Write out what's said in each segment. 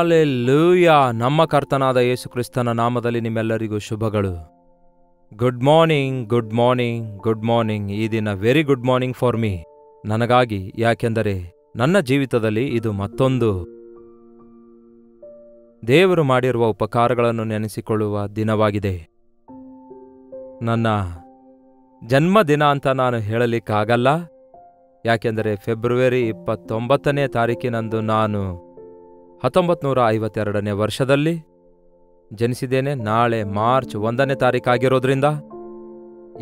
Hallelujah! ನಮ್ಮ ಕರ್ತನಾದ ಯೇಸು ಕ್ರಿಸ್ತನ ನಾಮದಲ್ಲಿ ನಿಮ್ಮೆಲ್ಲರಿಗೂ ಶುಭಗಳು. Good morning, good morning, good morning. ಈ ದಿನ very good morning for me, ನನಗಾಗಿ. ಯಾಕೆಂದರೆ ನನ್ನ ಜೀವಿತದಲ್ಲಿ ಇದು ಮತ್ತೊಂದು ದೇವರು ಮಾಡಿರುವ ಉಪಕಾರಗಳನ್ನು ನೆನೆಸಿಕೊಳ್ಳುವ ದಿನವಾಗಿದೆ. ನನ್ನ ಜನ್ಮದಿನ ಅಂತ ನಾನು ಹೇಳಲಿಕ್ಕಾಗಲ್ಲ, ಯಾಕೆಂದರೆ ಫೆಬ್ರವರಿ 29ನೇ ತಾರೀಕಿನಂದು ನಾನು 1952ನೇ ವರ್ಷದಲ್ಲಿ ಜನಿಸಿದ್ದೇನೆ. ನಾಳೆ ಮಾರ್ಚ್ 1ನೇ ತಾರೀಕಾಗಿರೋದ್ರಿಂದ,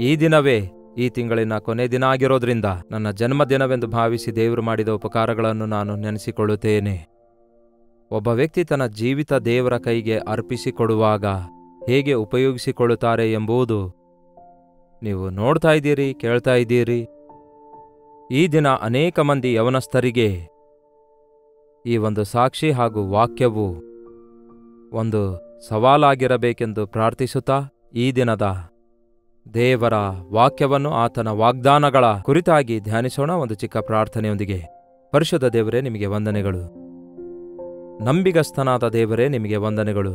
ಈ ದಿನವೇ ಈ ತಿಂಗಳಿನ ಕೊನೆ ದಿನ ಆಗಿರೋದ್ರಿಂದ ನನ್ನ ಜನ್ಮದಿನವೆಂದು ಭಾವಿಸಿ ದೇವರು ಮಾಡಿದ ಉಪಕಾರಗಳನ್ನು ನಾನು ನೆನೆಸಿಕೊಳ್ಳುತ್ತೇನೆ. ಒಬ್ಬ ವ್ಯಕ್ತಿ ತನ್ನ ಜೀವಿತ ದೇವರ ಕೈಗೆ ಅರ್ಪಿಸಿಕೊಡುವಾಗ ಹೇಗೆ ಉಪಯೋಗಿಸಿಕೊಳ್ಳುತ್ತಾರೆ ಎಂಬುದು ನೀವು ನೋಡ್ತಾ ಇದ್ದೀರಿ, ಕೇಳ್ತಾ ಇದ್ದೀರಿ. ಈ ದಿನ ಅನೇಕ ಮಂದಿ ಯವನಸ್ಥರಿಗೆ ಈ ಒಂದು ಸಾಕ್ಷಿ ಹಾಗೂ ವಾಕ್ಯವು ಒಂದು ಸವಾಲಾಗಿರಬೇಕೆಂದು ಪ್ರಾರ್ಥಿಸುತ್ತಾ, ಈ ದಿನದ ದೇವರ ವಾಕ್ಯವನ್ನು, ಆತನ ವಾಗ್ದಾನಗಳ ಕುರಿತಾಗಿ ಧ್ಯಾನಿಸೋಣ. ಒಂದು ಚಿಕ್ಕ ಪ್ರಾರ್ಥನೆಯೊಂದಿಗೆ. ಪರಿಶುದ್ಧ ದೇವರೇ, ನಿಮಗೆ ವಂದನೆಗಳು. ನಂಬಿಗಸ್ತನಾದ ದೇವರೇ, ನಿಮಗೆ ವಂದನೆಗಳು.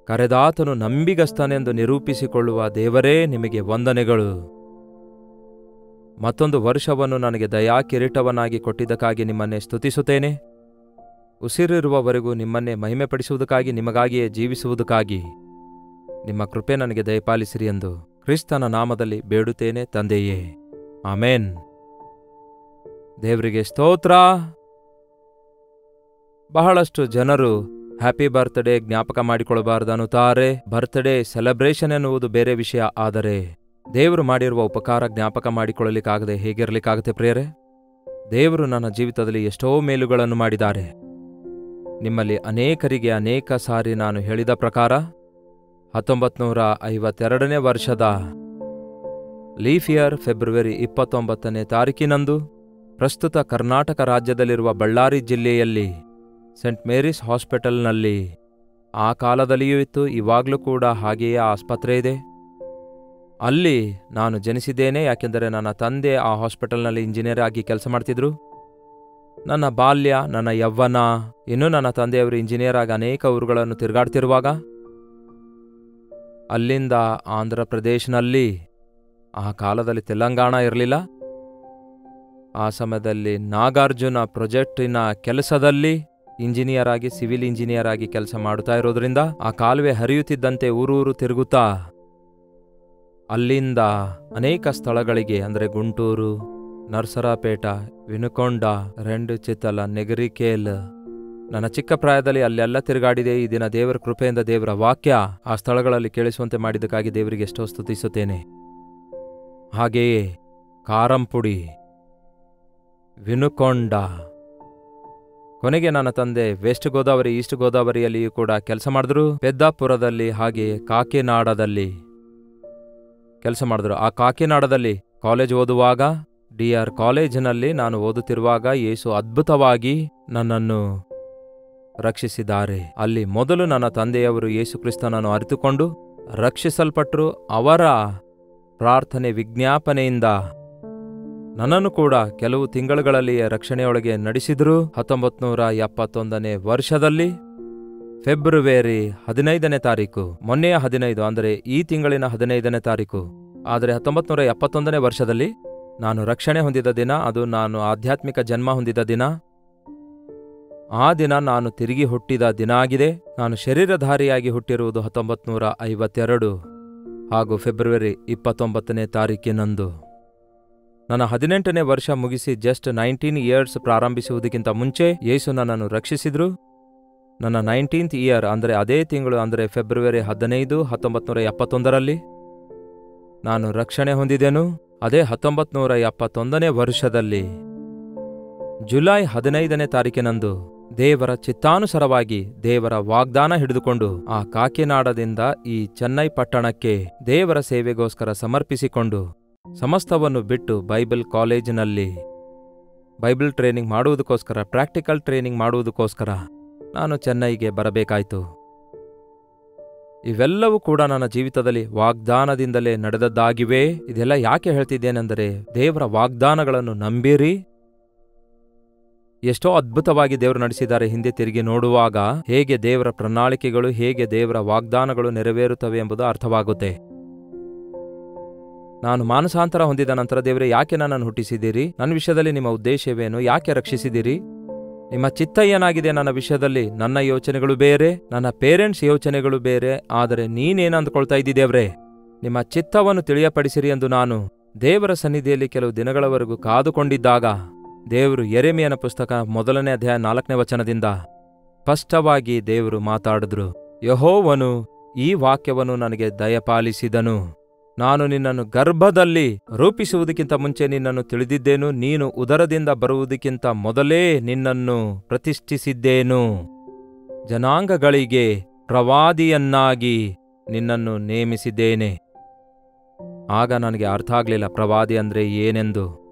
ಕರೆದಾತನು ನಂಬಿಗಸ್ತನೆಂದು ನಿರೂಪಿಸಿಕೊಳ್ಳುವ ದೇವರೇ, ನಿಮಗೆ ವಂದನೆಗಳು. ಮತ್ತೊಂದು ವರ್ಷವನ್ನು ನನಗೆ ದಯಾ ಕಿರೀಟವನ್ನಾಗಿ ಕೊಟ್ಟಿದ್ದಕ್ಕಾಗಿ ನಿಮ್ಮನ್ನೇ ಸ್ತುತಿಸುತ್ತೇನೆ. ಉಸಿರಿರುವವರೆಗೂ ನಿಮ್ಮನ್ನೇ ಮಹಿಮೆಪಡಿಸುವುದಕ್ಕಾಗಿ, ನಿಮಗಾಗಿಯೇ ಜೀವಿಸುವುದಕ್ಕಾಗಿ ನಿಮ್ಮ ಕೃಪೆ ನನಗೆ ದಯಪಾಲಿಸಿರಿ ಎಂದು ಕ್ರಿಸ್ತನ ನಾಮದಲ್ಲಿ ಬೇಡುತ್ತೇನೆ ತಂದೆಯೇ, ಆಮೇನ್. ದೇವರಿಗೆ ಸ್ತೋತ್ರ. ಬಹಳಷ್ಟು ಜನರು ಹ್ಯಾಪಿ ಬರ್ತ್ಡೇ ಜ್ಞಾಪಕ ಮಾಡಿಕೊಳ್ಳಬಾರದನ್ನುತ್ತಾರೆ. ಬರ್ತ್ಡೇ ಸೆಲೆಬ್ರೇಷನ್ ಎನ್ನುವುದು ಬೇರೆ ವಿಷಯ. ಆದರೆ ದೇವರು ಮಾಡಿರುವ ಉಪಕಾರ ಜ್ಞಾಪಕ ಮಾಡಿಕೊಳ್ಳಲಿಕ್ಕಾಗದೆ ಹೇಗಿರಲಿಕ್ಕಾಗತ್ತೆ ಪ್ರಿಯರೇ? ದೇವರು ನನ್ನ ಜೀವಿತದಲ್ಲಿ ಎಷ್ಟೋ ಮೇಲುಗಳನ್ನು ಮಾಡಿದ್ದಾರೆ. ನಿಮ್ಮಲ್ಲಿ ಅನೇಕರಿಗೆ ಅನೇಕ ಸಾರಿ ನಾನು ಹೇಳಿದ ಪ್ರಕಾರ 1952ನೇ ವರ್ಷದ ಲೀಫ್ ಇಯರ್ ಫೆಬ್ರವರಿ 29ನೇ ತಾರೀಕಿನಂದು ಪ್ರಸ್ತುತ ಕರ್ನಾಟಕ ರಾಜ್ಯದಲ್ಲಿರುವ ಬಳ್ಳಾರಿ ಜಿಲ್ಲೆಯಲ್ಲಿ ಸೆಂಟ್ ಮೇರಿಸ್ ಹಾಸ್ಪಿಟಲ್ನಲ್ಲಿ, ಆ ಕಾಲದಲ್ಲಿಯೂ ಇತ್ತು, ಇವಾಗಲೂ ಕೂಡ ಹಾಗೆಯೇ ಆಸ್ಪತ್ರೆ ಇದೆ, ಅಲ್ಲಿ ನಾನು ಜನಿಸಿದ್ದೇನೆ. ಯಾಕೆಂದರೆ ನನ್ನ ತಂದೆ ಆ ಹಾಸ್ಪಿಟಲ್ನಲ್ಲಿ ಇಂಜಿನಿಯರ್ ಆಗಿ ಕೆಲಸ ಮಾಡ್ತಿದ್ರು. ನನ್ನ ಬಾಲ್ಯ, ನನ್ನ ಯೌವನ, ಇನ್ನೂ ನನ್ನ ತಂದೆಯವರು ಇಂಜಿನಿಯರ್ ಆಗಿ ಅನೇಕ ಊರುಗಳನ್ನು ತಿರುಗಾಡ್ತಿರುವಾಗ, ಅಲ್ಲಿಂದ ಆಂಧ್ರ ಪ್ರದೇಶನಲ್ಲಿ, ಆ ಕಾಲದಲ್ಲಿ ತೆಲಂಗಾಣ ಇರಲಿಲ್ಲ, ಆ ಸಮಯದಲ್ಲಿ ನಾಗಾರ್ಜುನ ಪ್ರಾಜೆಕ್ಟಿನ ಕೆಲಸದಲ್ಲಿ ಇಂಜಿನಿಯರ್ ಆಗಿ, ಸಿವಿಲ್ ಇಂಜಿನಿಯರ್ ಆಗಿ ಕೆಲಸ ಮಾಡುತ್ತಾ ಇರೋದ್ರಿಂದ, ಆ ಕಾಲುವೆ ಹರಿಯುತ್ತಿದ್ದಂತೆ ಊರೂರು ತಿರುಗುತ್ತಾ ಅಲ್ಲಿಂದ ಅನೇಕ ಸ್ಥಳಗಳಿಗೆ, ಅಂದರೆ ಗುಂಟೂರು, ನರಸರಾಪೇಟ, ವಿನುಕೊಂಡ, ರೆಂಡುಚಿತ್ತಲ, ನೆಗರಿಕೇಲ್, ನನ್ನ ಚಿಕ್ಕ ಪ್ರಾಯದಲ್ಲಿ ಅಲ್ಲೆಲ್ಲ ತಿರುಗಾಡಿದೆ. ಈ ದಿನ ದೇವರ ಕೃಪೆಯಿಂದ ದೇವರ ವಾಕ್ಯ ಆ ಸ್ಥಳಗಳಲ್ಲಿ ಕೇಳಿಸುವಂತೆ ಮಾಡಿದ್ದಕ್ಕಾಗಿ ದೇವರಿಗೆ ಎಷ್ಟೋ ಸ್ತುತಿಸುತ್ತೇನೆ. ಹಾಗೆಯೇ ಕಾರಂಪುಡಿ, ವಿನುಕೊಂಡ, ಕೊನೆಗೆ ನನ್ನ ತಂದೆ ವೆಸ್ಟ್ ಗೋದಾವರಿ, ಈಸ್ಟ್ ಗೋದಾವರಿಯಲ್ಲಿಯೂ ಕೂಡ ಕೆಲಸ ಮಾಡಿದ್ರು. ಪೆದ್ದಾಪುರದಲ್ಲಿ, ಹಾಗೆಯೇ ಕಾಕಿನಾಡದಲ್ಲಿ ಕೆಲಸ ಮಾಡಿದ್ರು. ಆ ಕಾಕಿನಾಡದಲ್ಲಿ ಕಾಲೇಜ್ ಓದುವಾಗ, DR ಕಾಲೇಜಿನಲ್ಲಿ ನಾನು ಓದುತ್ತಿರುವಾಗ ಯೇಸು ಅದ್ಭುತವಾಗಿ ನನ್ನನ್ನು ರಕ್ಷಿಸಿದ್ದಾರೆ. ಅಲ್ಲಿ ಮೊದಲು ನನ್ನ ತಂದೆಯವರು ಯೇಸು ಕ್ರಿಸ್ತನನ್ನು ಅರಿತುಕೊಂಡು ರಕ್ಷಿಸಲ್ಪಟ್ಟರು. ಅವರ ಪ್ರಾರ್ಥನೆ ವಿಜ್ಞಾಪನೆಯಿಂದ ನನ್ನನ್ನು ಕೂಡ ಕೆಲವು ತಿಂಗಳುಗಳಲ್ಲಿಯೇ ರಕ್ಷಣೆಯೊಳಗೆ ನಡೆಸಿದರು. 1971ನೇ ವರ್ಷದಲ್ಲಿ ಫೆಬ್ರವರಿ 15ನೇ ತಾರೀಕು, ಮೊನ್ನೆಯ 15, ಅಂದರೆ ಈ ತಿಂಗಳಿನ 15ನೇ ತಾರೀಕು. ಆದರೆ 1971ನೇ ವರ್ಷದಲ್ಲಿ ನಾನು ರಕ್ಷಣೆ ಹೊಂದಿದ ದಿನ, ಅದು ನಾನು ಆಧ್ಯಾತ್ಮಿಕ ಜನ್ಮ ಹೊಂದಿದ ದಿನ. ಆ ದಿನ ನಾನು ತಿರುಗಿ ಹುಟ್ಟಿದ ದಿನ ಆಗಿದೆ. ನಾನು ಶರೀರಧಾರಿಯಾಗಿ ಹುಟ್ಟಿರುವುದು 1952 ಹಾಗೂ ಫೆಬ್ರವರಿ 29ನೇ ತಾರೀಕಿನಂದು. ನನ್ನ 18ನೇ ವರ್ಷ ಮುಗಿಸಿ ಜಸ್ಟ್ 19 ಇಯರ್ಸ್ ಪ್ರಾರಂಭಿಸುವುದಕ್ಕಿಂತ ಮುಂಚೆ ಯೇಸು ನನ್ನನ್ನು ರಕ್ಷಿಸಿದ್ರು. ನನ್ನ 19th ಇಯರ್, ಅಂದರೆ ಅದೇ ತಿಂಗಳು, ಅಂದರೆ ಫೆಬ್ರವರಿ 15, 1971ರಲ್ಲಿ ನಾನು ರಕ್ಷಣೆ ಹೊಂದಿದೆನು. ಅದೇ 1971ನೇ ವರ್ಷದಲ್ಲಿ ಜುಲೈ 15ನೇ ತಾರೀಕಿನಂದು ದೇವರ ಚಿತ್ತಾನುಸಾರವಾಗಿ ದೇವರ ವಾಗ್ದಾನ ಹಿಡಿದುಕೊಂಡು ಆ ಕಾಕಿನಾಡದಿಂದ ಈ ಚೆನ್ನೈ ಪಟ್ಟಣಕ್ಕೆ ದೇವರ ಸೇವೆಗೋಸ್ಕರ ಸಮರ್ಪಿಸಿಕೊಂಡು ಸಮಸ್ತವನ್ನು ಬಿಟ್ಟು ಬೈಬಲ್ ಕಾಲೇಜಿನಲ್ಲಿ ಬೈಬಲ್ ಟ್ರೈನಿಂಗ್ ಮಾಡುವುದಕ್ಕೋಸ್ಕರ, ಪ್ರಾಕ್ಟಿಕಲ್ ಟ್ರೈನಿಂಗ್ ಮಾಡುವುದಕ್ಕೋಸ್ಕರ ನಾನು ಚೆನ್ನೈಗೆ ಬರಬೇಕಾಯಿತು. ಇವೆಲ್ಲವೂ ಕೂಡ ನನ್ನ ಜೀವಿತದಲ್ಲಿ ವಾಗ್ದಾನದಿಂದಲೇ ನಡೆದದ್ದಾಗಿವೆ. ಇದೆಲ್ಲ ಯಾಕೆ ಹೇಳ್ತಿದ್ದೇನೆಂದರೆ, ದೇವರ ವಾಗ್ದಾನಗಳನ್ನು ನಂಬಿರಿ. ಎಷ್ಟೋ ಅದ್ಭುತವಾಗಿ ದೇವರು ನಡೆಸಿದ್ದಾರೆ. ಹಿಂದೆ ತಿರುಗಿ ನೋಡುವಾಗ ಹೇಗೆ ದೇವರ ಪ್ರಣಾಳಿಕೆಗಳು, ಹೇಗೆ ದೇವರ ವಾಗ್ದಾನಗಳು ನೆರವೇರುತ್ತವೆ ಎಂಬುದು ಅರ್ಥವಾಗುತ್ತೆ. ನಾನು ಮಾನಸಾಂತರ ಹೊಂದಿದ ನಂತರ ದೇವರೇ ಯಾಕೆ ನನ್ನನ್ನು ಹುಟ್ಟಿಸಿದ್ದೀರಿ? ನನ್ನ ವಿಷಯದಲ್ಲಿ ನಿಮ್ಮ ಉದ್ದೇಶವೇನು? ಯಾಕೆ ರಕ್ಷಿಸಿದ್ದೀರಿ? ನಿಮ್ಮ ಚಿತ್ತ ಏನಾಗಿದೆ ನನ್ನ ವಿಷಯದಲ್ಲಿ? ನನ್ನ ಯೋಚನೆಗಳು ಬೇರೆ, ನನ್ನ ಪೇರೆಂಟ್ಸ್ ಯೋಚನೆಗಳು ಬೇರೆ. ಆದರೆ ನೀನೇನು ಅಂದ್ಕೊಳ್ತಾ ಇದ್ದಿ ದೇವ್ರೆ? ನಿಮ್ಮ ಚಿತ್ತವನ್ನು ತಿಳಿಯಪಡಿಸಿರಿ ಎಂದು ನಾನು ದೇವರ ಸನ್ನಿಧಿಯಲ್ಲಿ ಕೆಲವು ದಿನಗಳವರೆಗೂ ಕಾದುಕೊಂಡಿದ್ದಾಗ ದೇವರು ಯೆರೆಮೀಯನ ಪುಸ್ತಕ 1ನೇ ಅಧ್ಯಾಯ 4ನೇ ವಚನದಿಂದ ಸ್ಪಷ್ಟವಾಗಿ ದೇವರು ಮಾತಾಡಿದ್ರು. ಯೆಹೋವನು ಈ ವಾಕ್ಯವನ್ನು ನನಗೆ ದಯಪಾಲಿಸಿದನು. ನಾನು ನಿನ್ನನ್ನು ಗರ್ಭದಲ್ಲಿ ರೂಪಿಸುವುದಕ್ಕಿಂತ ಮುಂಚೆ ನಿನ್ನನ್ನು ತಿಳಿದಿದ್ದೇನು. ನೀನು ಉದರದಿಂದ ಬರುವುದಕ್ಕಿಂತ ಮೊದಲೇ ನಿನ್ನನ್ನು ಪ್ರತಿಷ್ಠಿಸಿದ್ದೇನು. ಜನಾಂಗಗಳಿಗೆ ಪ್ರವಾದಿಯನ್ನಾಗಿ ನಿನ್ನನ್ನು ನೇಮಿಸಿದ್ದೇನೆ. ಆಗ ನನಗೆ ಅರ್ಥ ಆಗಲಿಲ್ಲ ಪ್ರವಾದಿ ಅಂದರೆ ಏನೆಂದು,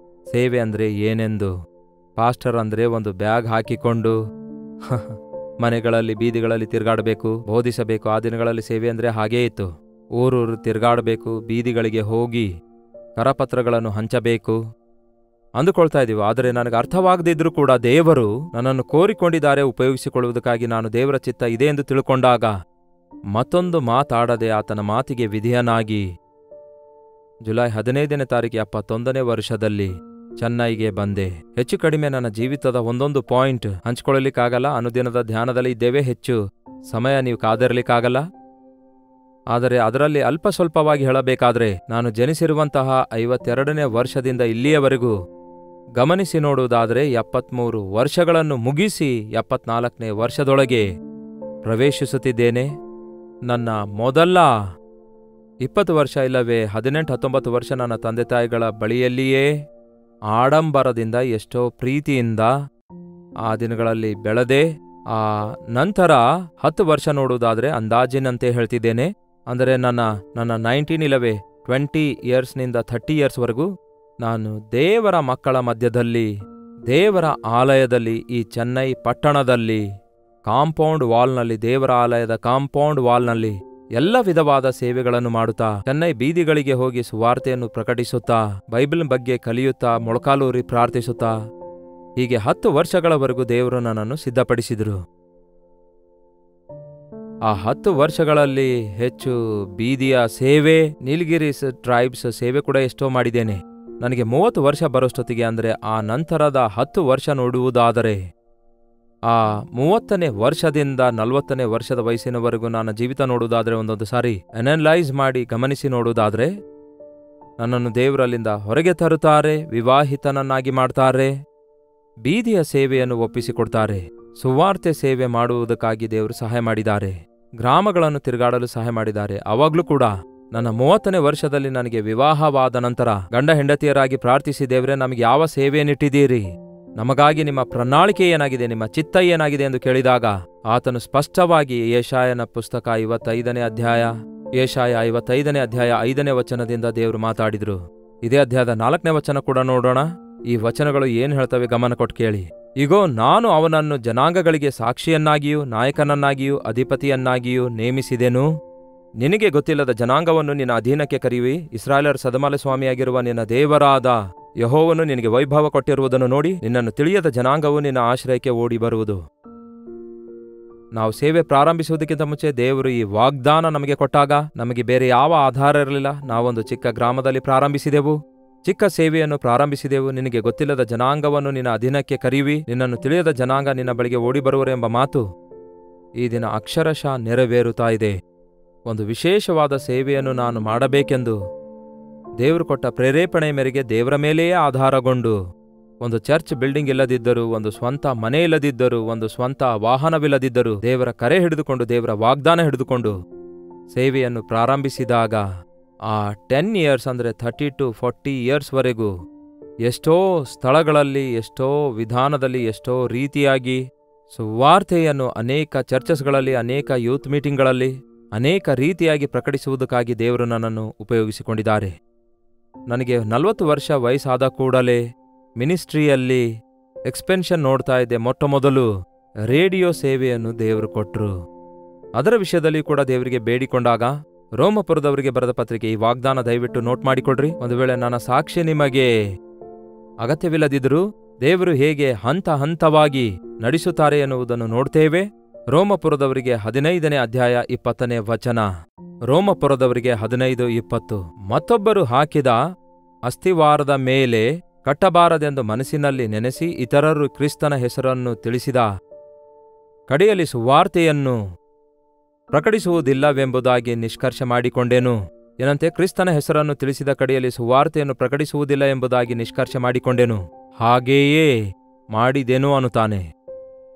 ಸೇವೆ ಅಂದರೆ ಏನೆಂದು. ಪಾಸ್ಟರ್ ಅಂದರೆ ಒಂದು ಬ್ಯಾಗ್ ಹಾಕಿಕೊಂಡು ಮನೆಗಳಲ್ಲಿ ಬೀದಿಗಳಲ್ಲಿ ತಿರುಗಾಡಬೇಕು, ಬೋಧಿಸಬೇಕು. ಆ ದಿನಗಳಲ್ಲಿ ಸೇವೆ ಅಂದರೆ ಹಾಗೇ ಇತ್ತು. ಊರೂರು ತಿರುಗಾಡಬೇಕು, ಬೀದಿಗಳಿಗೆ ಹೋಗಿ ಕರಪತ್ರಗಳನ್ನು ಹಂಚಬೇಕು ಅಂದುಕೊಳ್ತಾ ಇದ್ದೀವಿ. ಆದರೆ ನನಗೆ ಅರ್ಥವಾಗದಿದ್ರೂ ಕೂಡ ದೇವರು ನನ್ನನ್ನು ಕೋರಿಕೊಂಡಿದ್ದಾರೆ ಉಪಯೋಗಿಸಿಕೊಳ್ಳುವುದಕ್ಕಾಗಿ. ನಾನು ದೇವರ ಚಿತ್ತ ಇದೆ ಎಂದು ತಿಳ್ಕೊಂಡಾಗ ಮತ್ತೊಂದು ಮಾತಾಡದೆ ಆತನ ಮಾತಿಗೆ ವಿಧೇಯನಾಗಿ ಜುಲೈ 15ನೇ ತಾರೀಕು 71ನೇ ವರ್ಷದಲ್ಲಿ ಚೆನ್ನೈಗೆ ಬಂದೆ. ಹೆಚ್ಚು ಕಡಿಮೆ ನನ್ನ ಜೀವಿತದ ಒಂದೊಂದು ಪಾಯಿಂಟ್ ಹಂಚಿಕೊಳ್ಳಲಿಕ್ಕಾಗಲ್ಲ. ಅನುದಿನದ ಧ್ಯಾನದಲ್ಲಿ ಇದ್ದೇವೆ, ಹೆಚ್ಚು ಸಮಯ ನೀವು ಕಾದಿರಲಿಕ್ಕಾಗಲ್ಲ. ಆದರೆ ಅದರಲ್ಲಿ ಅಲ್ಪ ಸ್ವಲ್ಪವಾಗಿ ಹೇಳಬೇಕಾದ್ರೆ, ನಾನು ಜನಿಸಿರುವಂತಹ 52ನೇ ವರ್ಷದಿಂದ ಇಲ್ಲಿಯವರೆಗೂ ಗಮನಿಸಿ ನೋಡುವುದಾದರೆ 73 ವರ್ಷಗಳನ್ನು ಮುಗಿಸಿ 74ನೇ ವರ್ಷದೊಳಗೆ ಪ್ರವೇಶಿಸುತ್ತಿದ್ದೇನೆ. ನನ್ನ ಮೊದಲ 20 ವರ್ಷ ಇಲ್ಲವೇ 18-19 ವರ್ಷ ನನ್ನ ತಂದೆ ತಾಯಿಗಳ ಬಳಿಯಲ್ಲಿಯೇ ಆಡಂಬರದಿಂದ ಎಷ್ಟೋ ಪ್ರೀತಿಯಿಂದ ಆ ದಿನಗಳಲ್ಲಿ ಬೆಳೆದೆ. ಆ ನಂತರ 10 ವರ್ಷ ನೋಡುವುದಾದರೆ ಅಂದಾಜಿನಂತೆ ಹೇಳ್ತಿದ್ದೇನೆ, ಅಂದರೆ ನನ್ನ 19 ಇಲ್ಲವೇ 20 ಇಯರ್ಸ್ನಿಂದ 30 ಇಯರ್ಸ್ವರೆಗೂ ನಾನು ದೇವರ ಮಕ್ಕಳ ಮಧ್ಯದಲ್ಲಿ, ದೇವರ ಆಲಯದಲ್ಲಿ, ಈ ಚೆನ್ನೈ ಪಟ್ಟಣದಲ್ಲಿ ಕಾಂಪೌಂಡ್ ವಾಲ್ನಲ್ಲಿ, ದೇವರ ಆಲಯದ ಕಾಂಪೌಂಡ್ ವಾಲ್ನಲ್ಲಿ ಎಲ್ಲ ವಿಧವಾದ ಸೇವೆಗಳನ್ನು ಮಾಡುತ್ತಾ, ಚೆನ್ನೈ ಬೀದಿಗಳಿಗೆ ಹೋಗಿ ಸುವಾರ್ತೆಯನ್ನು ಪ್ರಕಟಿಸುತ್ತಾ, ಬೈಬಲ್ ಬಗ್ಗೆ ಕಲಿಯುತ್ತಾ, ಮೊಳಕಾಲೂರಿ ಪ್ರಾರ್ಥಿಸುತ್ತಾ, ಹೀಗೆ 10 ವರ್ಷಗಳವರೆಗೂ ದೇವರು ನನ್ನನ್ನು ಸಿದ್ಧಪಡಿಸಿದರು. ಆ 10 ವರ್ಷಗಳಲ್ಲಿ ಹೆಚ್ಚು ಬೀದಿಯ ಸೇವೆ, ನೀಲಗಿರೀಸ್ ಟ್ರೈಬ್ಸ್ ಸೇವೆ ಕೂಡ ಎಷ್ಟೋ ಮಾಡಿದ್ದೇನೆ. ನನಗೆ 30 ವರ್ಷ ಬರೋಷ್ಟೊತ್ತಿಗೆ, ಅಂದರೆ ಆ ನಂತರದ 10 ವರ್ಷ ನೋಡುವುದಾದರೆ, ಆ 30ನೇ ವರ್ಷದಿಂದ 40ನೇ ವರ್ಷದ ವಯಸ್ಸಿನವರೆಗೂ ನನ್ನ ಜೀವಿತ ನೋಡುವುದಾದರೆ, ಒಂದೊಂದು ಸಾರಿ ಅನಲೈಸ್ ಮಾಡಿ ಗಮನಿಸಿ ನೋಡುವುದಾದರೆ, ನನ್ನನ್ನು ದೇವರಲ್ಲಿಂದ ಹೊರಗೆ ತರುತ್ತಾರೆ, ವಿವಾಹಿತನನ್ನಾಗಿ ಮಾಡ್ತಾರೆ, ಬೀದಿಯ ಸೇವೆಯನ್ನು ಒಪ್ಪಿಸಿಕೊಡ್ತಾರೆ, ಸುವಾರ್ತೆ ಸೇವೆ ಮಾಡುವುದಕ್ಕಾಗಿ ದೇವರು ಸಹಾಯ ಮಾಡಿದ್ದಾರೆ, ಗ್ರಾಮಗಳನ್ನು ತಿರುಗಾಡಲು ಸಹಾಯ ಮಾಡಿದ್ದಾರೆ. ಅವಾಗ್ಲೂ ಕೂಡ ನನ್ನ 30ನೇ ವರ್ಷದಲ್ಲಿ ನನಗೆ ವಿವಾಹವಾದ ನಂತರ ಗಂಡ ಹೆಂಡತಿಯರಾಗಿ ಪ್ರಾರ್ಥಿಸಿ, ದೇವರೇ ನಮಗೆ ಯಾವ ಸೇವೆಯನ್ನಿಟ್ಟಿದ್ದೀರಿ, ನಮಗಾಗಿ ನಿಮ್ಮ ಪ್ರಣಾಳಿಕೆ ಏನಾಗಿದೆ, ನಿಮ್ಮ ಚಿತ್ತ ಏನಾಗಿದೆ ಎಂದು ಕೇಳಿದಾಗ ಆತನು ಸ್ಪಷ್ಟವಾಗಿ ಯೆಶಾಯನ ಪುಸ್ತಕ 55ನೇ ಅಧ್ಯಾಯ, ಯೆಶಾಯ 55ನೇ ಅಧ್ಯಾಯ 5ನೇ ವಚನದಿಂದ ದೇವರು ಮಾತಾಡಿದ್ರು. ಇದೇ ಅಧ್ಯಾಯದ 4ನೇ ವಚನ ಕೂಡ ನೋಡೋಣ. ಈ ವಚನಗಳು ಏನು ಹೇಳ್ತವೆ ಗಮನ ಕೊಟ್ಟು ಕೇಳಿ. ಇಗೋ, ನಾನು ಅವನನ್ನು ಜನಾಂಗಗಳಿಗೆ ಸಾಕ್ಷಿಯನ್ನಾಗಿಯೂ ನಾಯಕನನ್ನಾಗಿಯೂ ಅಧಿಪತಿಯನ್ನಾಗಿಯೂ ನೇಮಿಸಿದೆನು. ನಿನಗೆ ಗೊತ್ತಿಲ್ಲದ ಜನಾಂಗವನ್ನು ನಿನ್ನ ಅಧೀನಕ್ಕೆ ಕರೆಯುವಿ. ಇಸ್ರಾಯೇಲರ ಸದಮಲ ಸ್ವಾಮಿಯಾಗಿರುವ ನಿನ್ನ ದೇವರಾದ ಯೆಹೋವನು ನಿನಗೆ ವೈಭವ ಕೊಟ್ಟಿರುವುದನ್ನು ನೋಡಿ ನಿನ್ನನ್ನು ತಿಳಿಯದ ಜನಾಂಗವು ನಿನ್ನ ಆಶ್ರಯಕ್ಕೆ ಓಡಿ ಬರುವುದು. ನಾವು ಸೇವೆ ಪ್ರಾರಂಭಿಸುವುದಕ್ಕಿಂತ ಮುಂಚೆ ದೇವರು ಈ ವಾಗ್ದಾನ ನಮಗೆ ಕೊಟ್ಟಾಗ ನಮಗೆ ಬೇರೆ ಯಾವ ಆಧಾರ ಇರಲಿಲ್ಲ. ನಾವೊಂದು ಚಿಕ್ಕ ಗ್ರಾಮದಲ್ಲಿ ಪ್ರಾರಂಭಿಸಿದೆವು, ಚಿಕ್ಕ ಸೇವೆಯನ್ನು ಪ್ರಾರಂಭಿಸಿದೆವು. ನಿನಗೆ ಗೊತ್ತಿಲ್ಲದ ಜನಾಂಗವನ್ನು ನಿನ್ನ ಅಧೀನಕ್ಕೆ ಕರೆಯುವಿ, ನಿನ್ನನ್ನು ತಿಳಿಯದ ಜನಾಂಗ ನಿನ್ನ ಬಳಿಗೆ ಓಡಿ ಬರುವರು ಎಂಬ ಮಾತು ಈ ದಿನ ಅಕ್ಷರಶಃ ನೆರವೇರುತ್ತಾ ಇದೆ. ಒಂದು ವಿಶೇಷವಾದ ಸೇವೆಯನ್ನು ನಾನು ಮಾಡಬೇಕೆಂದು ದೇವರು ಕೊಟ್ಟ ಪ್ರೇರೇಪಣೆ ಮೇರೆಗೆ ದೇವರ ಮೇಲೆಯೇ ಆಧಾರಗೊಂಡು, ಒಂದು ಚರ್ಚ್ ಬಿಲ್ಡಿಂಗ್ ಇಲ್ಲದಿದ್ದರೂ, ಒಂದು ಸ್ವಂತ ಮನೆ ಇಲ್ಲದಿದ್ದರೂ, ಒಂದು ಸ್ವಂತ ವಾಹನವಿಲ್ಲದಿದ್ದರೂ, ದೇವರ ಕರೆ ಹಿಡಿದುಕೊಂಡು, ದೇವರ ವಾಗ್ದಾನ ಹಿಡಿದುಕೊಂಡು ಸೇವೆಯನ್ನು ಪ್ರಾರಂಭಿಸಿದಾಗ ಆ 10 ಇಯರ್ಸ್ ಅಂದರೆ 30 to 40 ಇಯರ್ಸ್ವರೆಗೂ ಎಷ್ಟೋ ಸ್ಥಳಗಳಲ್ಲಿ, ಎಷ್ಟೋ ವಿಧಾನದಲ್ಲಿ, ಎಷ್ಟೋ ರೀತಿಯಾಗಿ ಸುವಾರ್ತೆಯನ್ನು ಅನೇಕ ಚರ್ಚಸ್ಗಳಲ್ಲಿ, ಅನೇಕ ಯೂತ್ ಮೀಟಿಂಗ್ಗಳಲ್ಲಿ ಅನೇಕ ರೀತಿಯಾಗಿ ಪ್ರಕಟಿಸುವುದಕ್ಕಾಗಿ ದೇವರು ನನ್ನನ್ನು ಉಪಯೋಗಿಸಿಕೊಂಡಿದ್ದಾರೆ. ನನಗೆ 40 ವರ್ಷ ವಯಸ್ಸಾದ ಕೂಡಲೇ ಮಿನಿಸ್ಟ್ರಿಯಲ್ಲಿ ಎಕ್ಸ್ಪೆನ್ಷನ್ ನೋಡ್ತಾ ಇದ್ದೆ. ಮೊಟ್ಟ ಮೊದಲು ರೇಡಿಯೋ ಸೇವೆಯನ್ನು ದೇವರು ಕೊಟ್ಟರು. ಅದರ ವಿಷಯದಲ್ಲಿ ಕೂಡ ದೇವರಿಗೆ ಬೇಡಿಕೊಂಡಾಗ ರೋಮಪುರದವರಿಗೆ ಬರೆದ ಪತ್ರಿಕೆ, ಈ ವಾಗ್ದಾನ ದಯವಿಟ್ಟು ನೋಟ್ ಮಾಡಿಕೊಡ್ರಿ. ಒಂದು ವೇಳೆ ನನ್ನ ಸಾಕ್ಷಿ ನಿಮಗೆ ಅಗತ್ಯವಿಲ್ಲದಿದ್ದರೂ ದೇವರು ಹೇಗೆ ಹಂತ ಹಂತವಾಗಿ ನಡೆಸುತ್ತಾರೆ ಎನ್ನುವುದನ್ನು ನೋಡ್ತೇವೆ. ರೋಮಪುರದವರಿಗೆ 15ನೇ ಅಧ್ಯಾಯ 20ನೇ ವಚನ. ರೋಮಪುರದವರಿಗೆ 15:20. ಮತ್ತೊಬ್ಬರು ಹಾಕಿದ ಅಸ್ತಿವಾರದ ಮೇಲೆ ಕಟ್ಟಬಾರದೆಂದು ಮನಸ್ಸಿನಲ್ಲಿ ನೆನೆಸಿ ಇತರರು ಕ್ರಿಸ್ತನ ಹೆಸರನ್ನು ತಿಳಿಸಿದ ಕಡೆಯಲ್ಲಿ ಸುವಾರ್ತೆಯನ್ನು ಪ್ರಕಟಿಸುವುದಿಲ್ಲವೆಂಬುದಾಗಿ ನಿಷ್ಕರ್ಷ ಮಾಡಿಕೊಂಡೆನು. ಏನಂತೆ? ಕ್ರಿಸ್ತನ ಹೆಸರನ್ನು ತಿಳಿಸಿದ ಕಡೆಯಲ್ಲಿ ಸುವಾರ್ತೆಯನ್ನು ಪ್ರಕಟಿಸುವುದಿಲ್ಲ ಎಂಬುದಾಗಿ ನಿಷ್ಕರ್ಷ ಮಾಡಿಕೊಂಡೆನು. ಹಾಗೆಯೇ ಮಾಡಿದೆನು ಅನ್ನುತ್ತಾನೆ.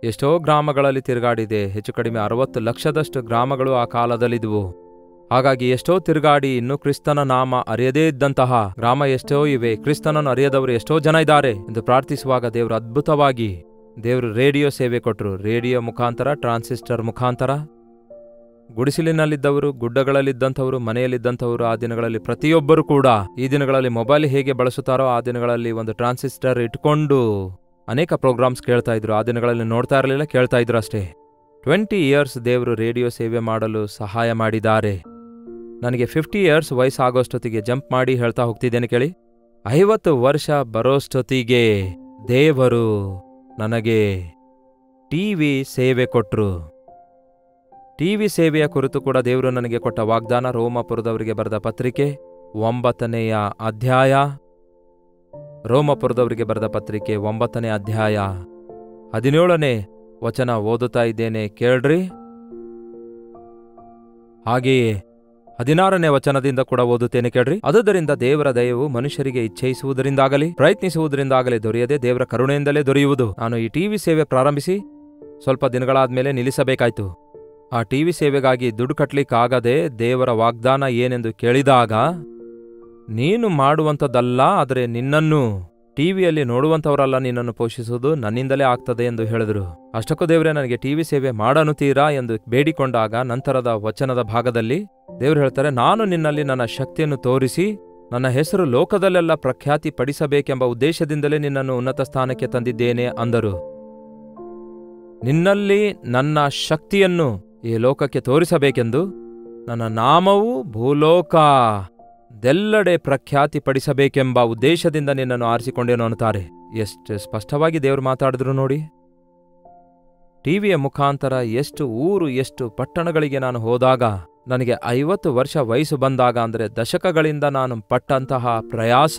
ಎಷ್ಟೋ ಗ್ರಾಮಗಳಲ್ಲಿ ತಿರುಗಾಡಿದೆ. ಹೆಚ್ಚು ಕಡಿಮೆ 60 ಲಕ್ಷದಷ್ಟು ಗ್ರಾಮಗಳು ಆ ಕಾಲದಲ್ಲಿದ್ದುವು. ಹಾಗಾಗಿ ಎಷ್ಟೋ ತಿರುಗಾಡಿ ಇನ್ನೂ ಕ್ರಿಸ್ತನ ನಾಮ ಅರಿಯದೇ ಇದ್ದಂತಹ ಗ್ರಾಮ ಎಷ್ಟೋ ಇವೆ. ಕ್ರಿಸ್ತನನ್ನು ಅರಿಯದವರು ಎಷ್ಟೋ ಜನ ಇದ್ದಾರೆ ಎಂದು ಪ್ರಾರ್ಥಿಸುವಾಗ ದೇವರು ಅದ್ಭುತವಾಗಿ ರೇಡಿಯೋ ಸೇವೆ ಕೊಟ್ಟರು. ರೇಡಿಯೋ ಮುಖಾಂತರ, ಟ್ರಾನ್ಸಿಸ್ಟರ್ ಮುಖಾಂತರ ಗುಡಿಸಲಿನಲ್ಲಿದ್ದವರು, ಗುಡ್ಡಗಳಲ್ಲಿದ್ದಂಥವರು, ಮನೆಯಲ್ಲಿದ್ದಂಥವರು ಆ ದಿನಗಳಲ್ಲಿ ಪ್ರತಿಯೊಬ್ಬರು ಕೂಡ ಈ ದಿನಗಳಲ್ಲಿ ಮೊಬೈಲ್ ಹೇಗೆ ಬಳಸುತ್ತಾರೋ ಆ ದಿನಗಳಲ್ಲಿ ಒಂದು ಟ್ರಾನ್ಸಿಸ್ಟರ್ ಇಟ್ಕೊಂಡು ಅನೇಕ ಪ್ರೋಗ್ರಾಮ್ಸ್ ಕೇಳ್ತಾ ಇದ್ರು. ಆ ದಿನಗಳಲ್ಲಿ ನೋಡ್ತಾ ಇರಲಿಲ್ಲ, ಕೇಳ್ತಾ ಇದ್ರು ಅಷ್ಟೇ. 20 ಇಯರ್ಸ್ ದೇವರು ರೇಡಿಯೋ ಸೇವೆ ಮಾಡಲು ಸಹಾಯ ಮಾಡಿದ್ದಾರೆ. ನನಗೆ 50 ಇಯರ್ಸ್ ವಯಸ್ಸಾಗೋಷ್ಟೊತ್ತಿಗೆ ಜಂಪ್ ಮಾಡಿ ಹೇಳ್ತಾ ಹೋಗ್ತಿದ್ದೇನೆ ಕೇಳಿ. 50 ವರ್ಷ ಬರೋಷ್ಟೊತ್ತಿಗೆ ದೇವರು ನನಗೆ ಟಿವಿ ಸೇವೆ ಕೊಟ್ರು. ಟಿವಿ ಸೇವೆಯ ಕುರಿತು ಕೂಡ ದೇವರು ನನಗೆ ಕೊಟ್ಟ ವಾಗ್ದಾನ ರೋಮಪುರದವರಿಗೆ ಬರೆದ ಪತ್ರಿಕೆ 9ನೇ ಅಧ್ಯಾಯ. ರೋಮಪುರದವರಿಗೆ ಬರೆದ ಪತ್ರಿಕೆ 9ನೇ ಅಧ್ಯಾಯ 17ನೇ ವಚನ ಓದುತ್ತಾ ಇದ್ದೇನೆ, ಕೇಳ್ರಿ. ಹಾಗೆಯೇ 16ನೇ ವಚನದಿಂದ ಕೂಡ ಓದುತ್ತೇನೆ, ಕೇಳ್ರಿ. ಆದುದರಿಂದ ದೇವರ ದಯವು ಮನುಷ್ಯರಿಗೆ ಇಚ್ಛಯಿಸುವುದರಿಂದಾಗಲಿ ಪ್ರಯತ್ನಿಸುವುದರಿಂದಾಗಲಿ ದೊರೆಯದೆ ದೇವರ ಕರುಣೆಯಿಂದಲೇ ದೊರೆಯುವುದು. ನಾನು ಈ ಟಿವಿ ಸೇವೆ ಪ್ರಾರಂಭಿಸಿ ಸ್ವಲ್ಪ ದಿನಗಳಾದ್ಮೇಲೆ ನಿಲ್ಲಿಸಬೇಕಾಯ್ತು. ಆ ಟಿವಿ ಸೇವೆಗಾಗಿ ದುಡ್ಡು ಕಟ್ಲಿಕ್ಕಾಗದೆ ದೇವರ ವಾಗ್ದಾನ ಏನೆಂದು ಕೇಳಿದಾಗ, ನೀನು ಮಾಡುವಂಥದ್ದಲ್ಲ, ಆದರೆ ನಿನ್ನನ್ನು ಟಿವಿಯಲ್ಲಿ ನೋಡುವಂಥವರಲ್ಲ ನಿನ್ನನ್ನು ಪೋಷಿಸುವುದು ನನ್ನಿಂದಲೇ ಆಗ್ತದೆ ಎಂದು ಹೇಳಿದರು. ಅಷ್ಟಕ್ಕೂ ದೇವರೇ ನನಗೆ ಟಿವಿ ಸೇವೆ ಮಾಡನುತ್ತೀರಾ ಎಂದು ಬೇಡಿಕೊಂಡಾಗ ನಂತರದ ವಚನದ ಭಾಗದಲ್ಲಿ ದೇವರು ಹೇಳ್ತಾರೆ, ನಾನು ನಿನ್ನಲ್ಲಿ ನನ್ನ ಶಕ್ತಿಯನ್ನು ತೋರಿಸಿ ನನ್ನ ಹೆಸರು ಲೋಕದಲ್ಲೆಲ್ಲ ಪ್ರಖ್ಯಾತಿ ಪಡಿಸಬೇಕೆಂಬ ಉದ್ದೇಶದಿಂದಲೇ ನಿನ್ನನ್ನು ಉನ್ನತ ಸ್ಥಾನಕ್ಕೆ ತಂದಿದ್ದೇನೆ ಅಂದರು. ನಿನ್ನಲ್ಲಿ ನನ್ನ ಶಕ್ತಿಯನ್ನು ಈ ಲೋಕಕ್ಕೆ ತೋರಿಸಬೇಕೆಂದು ನನ್ನ ನಾಮವು ಭೂಲೋಕದೆಲ್ಲೆಡೆ ಪ್ರಖ್ಯಾತಿ ಪಡಿಸಬೇಕೆಂಬ ಉದ್ದೇಶದಿಂದ ನಿನ್ನನ್ನು ಆರಿಸಿಕೊಂಡೇನು ಅನ್ನುತ್ತಾರೆ. ಎಷ್ಟು ಸ್ಪಷ್ಟವಾಗಿ ದೇವರು ಮಾತಾಡಿದ್ರು ನೋಡಿ. ಟಿವಿಯ ಮುಖಾಂತರ ಎಷ್ಟು ಊರು, ಎಷ್ಟು ಪಟ್ಟಣಗಳಿಗೆ ನಾನು ಹೋದಾಗ, ನನಗೆ 50 ವರ್ಷ ವಯಸ್ಸು ಬಂದಾಗ, ಅಂದರೆ ದಶಕಗಳಿಂದ ನಾನು ಪಟ್ಟಂತಹ ಪ್ರಯಾಸ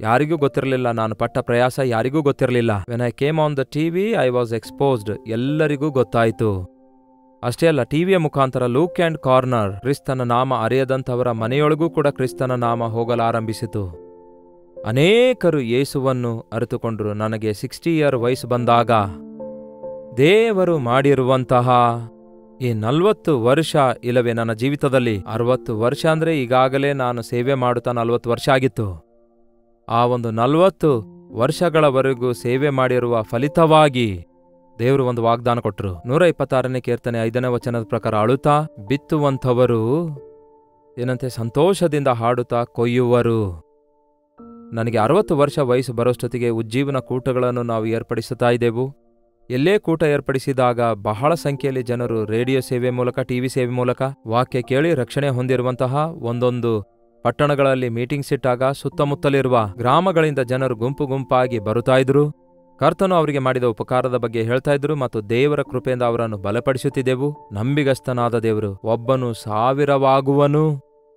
ಯಾರಿಗೂ ಗೊತ್ತಿರಲಿಲ್ಲ. ನಾನು ಪಟ್ಟ ಪ್ರಯಾಸ ಯಾರಿಗೂ ಗೊತ್ತಿರಲಿಲ್ಲ. When I came on the TV I was exposed. ಎಲ್ಲರಿಗೂ ಗೊತ್ತಾಯಿತು. ಅಷ್ಟೇ ಅಲ್ಲ, ಟಿವಿಯ ಮುಖಾಂತರ ಲೂಕ್ ಆ್ಯಂಡ್ ಕಾರ್ನರ್, ಕ್ರಿಸ್ತನ ನಾಮ ಅರಿಯದಂಥವರ ಮನೆಯೊಳಗೂ ಕೂಡ ಕ್ರಿಸ್ತನ ನಾಮ ಹೋಗಲಾರಂಭಿಸಿತು. ಅನೇಕರು ಯೇಸುವನ್ನು ಅರಿತುಕೊಂಡರು. ನನಗೆ 60 ಇಯರ್ ವಯಸ್ಸು ಬಂದಾಗ ದೇವರು ಮಾಡಿರುವಂತಹ ಈ 40 ವರ್ಷ, ಇಲ್ಲವೇ ನನ್ನ ಜೀವಿತದಲ್ಲಿ 60 ವರ್ಷ ಅಂದರೆ ಈಗಾಗಲೇ ನಾನು ಸೇವೆ ಮಾಡುತ್ತಾ 40 ವರ್ಷ ಆಗಿತ್ತು. ಆ ಒಂದು 40 ವರ್ಷಗಳವರೆಗೂ ಸೇವೆ ಮಾಡಿರುವ ಫಲಿತವಾಗಿ ದೇವರು ಒಂದು ವಾಗ್ದಾನ ಕೊಟ್ಟರು. 126ನೇ ಕೀರ್ತನೆ 5ನೇ ವಚನದ ಪ್ರಕಾರ, ಅಳುತ್ತಾ ಬಿತ್ತುವಂಥವರು ಏನಂತೆ ಸಂತೋಷದಿಂದ ಹಾಡುತ್ತಾ ಕೊಯ್ಯುವರು. ನನಗೆ 60 ವರ್ಷ ವಯಸ್ಸು ಬರೋಷ್ಟೊತ್ತಿಗೆ ಉಜ್ಜೀವನ ಕೂಟಗಳನ್ನು ನಾವು ಏರ್ಪಡಿಸುತ್ತಾ ಇದ್ದೆವು. ಎಲ್ಲೇ ಕೂಟ ಏರ್ಪಡಿಸಿದಾಗ ಬಹಳ ಸಂಖ್ಯೆಯಲ್ಲಿ ಜನರು ರೇಡಿಯೋ ಸೇವೆ ಮೂಲಕ, ಟಿವಿ ಸೇವೆ ಮೂಲಕ ವಾಕ್ಯ ಕೇಳಿ ರಕ್ಷಣೆ ಹೊಂದಿರುವಂತಹ ಒಂದೊಂದು ಪಟ್ಟಣಗಳಲ್ಲಿ ಮೀಟಿಂಗ್ಸ್ ಇಟ್ಟಾಗ ಸುತ್ತಮುತ್ತಲಿರುವ ಗ್ರಾಮಗಳಿಂದ ಜನರು ಗುಂಪು ಗುಂಪಾಗಿ ಬರುತ್ತಾ ಇದ್ರು. ಕರ್ತನು ಅವರಿಗೆ ಮಾಡಿದ ಉಪಕಾರದ ಬಗ್ಗೆ ಹೇಳ್ತಾ ಇದ್ರು ಮತ್ತು ದೇವರ ಕೃಪೆಯಿಂದ ಅವರನ್ನು ಬಲಪಡಿಸುತ್ತಿದ್ದೆವು. ನಂಬಿಗಸ್ತನಾದ ದೇವರು, ಒಬ್ಬನು 1000ವಾಗುವನು,